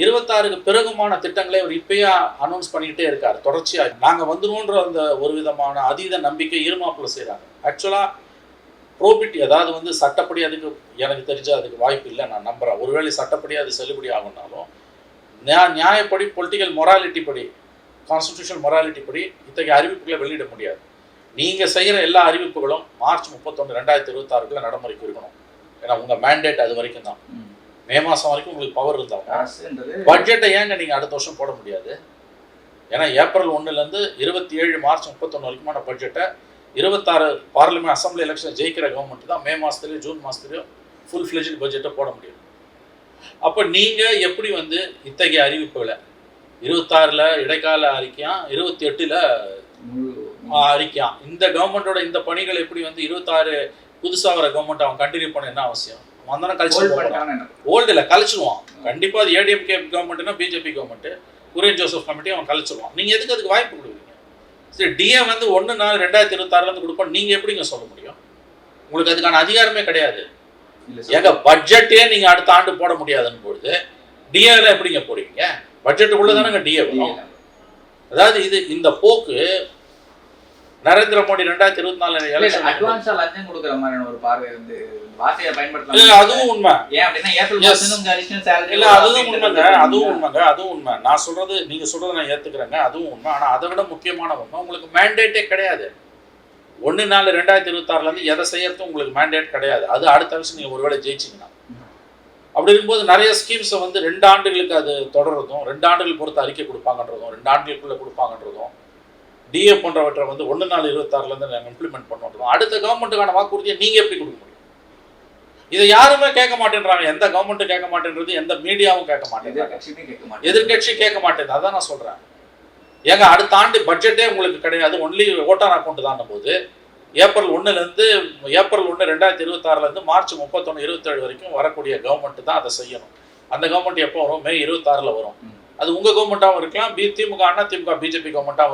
26க்கு பிறகுமான திட்டங்களை அவர் இப்பயே அனௌன்ஸ் பண்ணிக்கிட்டே இருக்கார் தொடர்ச்சியாக. நாங்கள் வந்துடுவோன்ற அந்த ஒரு விதமான அதீத நம்பிக்கை இருமாப்பில் செய்கிறாங்க. ஆக்சுவலாக ப்ரோபிட்டி, அதாவது வந்து சட்டப்படி அதுக்கு எனக்கு தெரிஞ்ச அதுக்கு வாய்ப்பு இல்லை, நான் நம்புகிறேன். ஒருவேளை சட்டப்படி அது செல்லுபடி ஆகுனாலும் நியாயப்படி பொலிட்டிக்கல் மொராலிட்டி படி, கான்ஸ்டிடியூஷன் மொராலிட்டி படி இத்தகைய அறிவிப்புகளை வெளியிட முடியாது. நீங்கள் செய்கிற எல்லா அறிவிப்புகளும் மார்ச் 31, 2026 நடைமுறைக்கு இருக்கணும். ஏன்னா உங்கள் மேண்டேட் அது வரைக்கும் தான். மே மாதம் வரைக்கும் உங்களுக்கு பவர் இருந்தாலும் பட்ஜெட்டை ஏங்க நீங்கள் அடுத்த வருஷம் போட முடியாது? ஏன்னா ஏப்ரல் 1லேருந்து 27 மார்ச் 31 வரைக்குமான பட்ஜெட்டை 26 பார்லிமெண்ட் அசம்பிளி எலெக்ஷன் ஜெயிக்கிற கவர்மெண்ட் தான் மே மாதத்துலேயும் ஜூன் மாதத்துலேயும் ஃபுல் ஃப்ளெஜ்டு பட்ஜெட்டை போட முடியும். அப்போ நீங்கள் எப்படி வந்து இத்தகைய அறிவிப்புகளை 26ல் இடைக்கால அறிக்கையாம், 28ல் அறிக்கையாம், இந்த கவர்மெண்ட்டோட இந்த பணிகள் எப்படி வந்து 26 புதுசாக வர கவர்மெண்ட் அவன் கண்டினியூ பண்ண என்ன அவசியம்? வந்தானே கழிச்சிருவான். ஓல்டு இல்லை, கழிச்சிடுவான் கண்டிப்பாக. அது ஏடிஎம்கே கவர்மெண்ட்னா BJP government, Kurian Joseph committee அவன் கழிச்சிடுவான். நீங்கள் எதுக்கு அதுக்கு வாய்ப்பு கொடுக்குறீங்க? சரி, டிஏ வந்து 1/4/2026 கொடுப்போம், நீங்கள் எப்படிங்க சொல்ல முடியும்? உங்களுக்கு அதுக்கான அதிகாரமே கிடையாது. எங்க பட்ஜெட்டே நீங்கள் அடுத்த ஆண்டு போட முடியாதுன்னு பொழுது டிஏல எப்படிங்க போடுவீங்க? பட்ஜெட்டுக்குள்ளே தானேங்க டிஏ வரும். அதாவது இந்த போக்கு நரேந்திர மோடி 2024 எலெக்ஷன் அட்வான்ஸா லஞ்சம் கொடுக்குற மாதிரி ஒரு பார்வை வந்து வார்த்தையை பயன்படுத்தலாம். இல்ல அதுவும் உண்மை. ஏன் அப்படின்னா ஏப்ரல் மாசம் உங்க அடிஷனல் சேலரி இல்ல அதுவும் உண்மைங்க, அதுவும் உண்மை. நான் சொல்றது, நீங்க சொல்றதை நான் ஏத்துக்கிறேங்க, அதுவும் உண்மை. ஆனா அதை விட முக்கியமான உண்மை, உங்களுக்கு மேண்டேட்டே கிடையாது. 1/4/2026 எதை செய்யறதும் உங்களுக்கு மேண்டேட் கிடையாது. அது அடுத்த வருஷம் நீங்க ஒருவேளை ஜெயிச்சிங்கன்னா, அப்படி இருக்கும்போது நிறைய ஸ்கீம்ஸை வந்து 2 ஆண்டுகளுக்கு அது தொடர்றதும், 2 ஆண்டுகள் பொறுத்து அறிக்கை கொடுப்பாங்கன்றதும், 2 ஆண்டுகளுக்குள்ள கொடுப்பாங்கன்றதும், டிஏ போன்றவற்றை வந்து 1/4/26 நாங்கள் இம்ப்ளிமெண்ட் பண்ணுறோம். அடுத்த கவர்மெண்ட்டுக்கான வாக்குறுதியை நீங்கள் எப்படி கொடுக்க முடியும்? இதை யாருமே கேட்க மாட்டேன்றாங்க. எந்த கவர்மெண்ட்டும் கேட்க மாட்டேன்றது, எந்த மீடியாவும் கேட்க மாட்டேங்கிறாங்க, எதிர்கட்சி கேட்க மாட்டேங்குது. அதான் நான் சொல்கிறேன். ஏங்க அடுத்த ஆண்டு பட்ஜெட்டே உங்களுக்கு கிடையாது, ஒன்லி ஓட்டான் அக்கௌண்ட் தான் போது. ஏப்ரல் 1/2026 மார்ச் 31, 27 வரைக்கும் வரக்கூடிய கவர்மெண்ட் தான் அதை செய்யணும். அந்த கவர்மெண்ட் எப்போ வரும்? மே 26 வரும். அது உங்கள் கவர்மெண்ட்டாகவும் இருக்கலாம், திமுக, அண்ணா திமுக, பிஜேபி கவர்மெண்ட்டாகவும்